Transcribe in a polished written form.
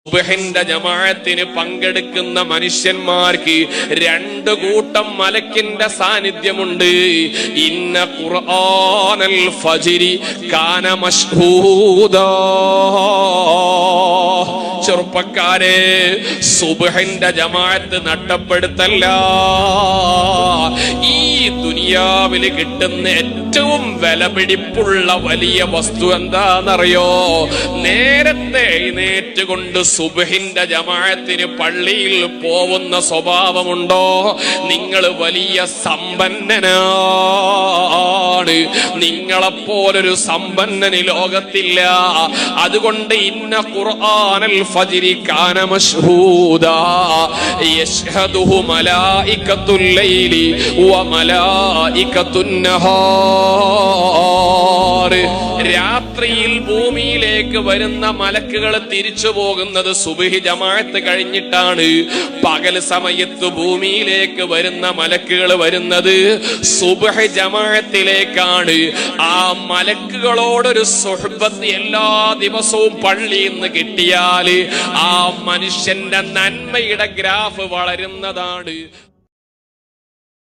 സുബ്ഹിന്റെ ജമാഅത്തിന് പങ്കെടുക്കുന്ന മനുഷ്യന്മാർക്ക് രണ്ട് കൂട്ടം മലക്കിന്റെ സാന്നിധ്യമുണ്ട്. ഇന്ന ഖുർആനൽ ഫജ്രി കാന മശ്ഹൂദാ. ചെറുപ്പക്കാരെ, സുബ്ഹിന്റെ ജമാഅത്ത് നഷ്ടപ്പെടുത്തല്ല. ഈ ദുനിയാവിൽ കിട്ടുന്ന ഏറ്റവും വിലപിടിപ്പുള്ള വലിയ വസ്തു എന്താണെന്നറിയോ? നേരത്തെ എഴുന്നേറ്റുകൊണ്ട് സുബ്ഹിന്റെ ജമാഅത്തിന് പള്ളിയിൽ പോകുന്ന സ്വഭാവമുണ്ടോ? നിങ്ങൾ വലിയ സമ്പന്നനാണ്. നിങ്ങളെപ്പോലൊരു സമ്പന്നന് ലോകത്തില്ല. അതുകൊണ്ട് ഇന്ന ഖുർആനൽ ഫജ്രി കാന മശ്ഹൂദാ യശ്ഹദുഹു മലായികത്തുൽ ലൈലി വ മലായികത്തുൻ നഹാർ. രാത്രിയിൽ ഭൂമിയിലേക്ക് വരുന്ന മലക്കുകൾ തിരിച്ചു പോകുന്നത് സുബ്ഹി ജമാഅത്ത് കഴിഞ്ഞിട്ടാണ്. പകൽ സമയത്ത് ഭൂമിയിലേക്ക് വരുന്ന മലക്കുകൾ വരുന്നത് സുബ്ഹി ജമാഅത്തിലേക്കാണ്. ആ മലക്കുകളോടൊരു സുഹബത്ത് എല്ലാ ദിവസവും പള്ളിയിൽ നിന്ന് കിട്ടിയാൽ ആ മനുഷ്യന്റെ നന്മയുടെ ഗ്രാഫ് വളരുന്നതാണ്.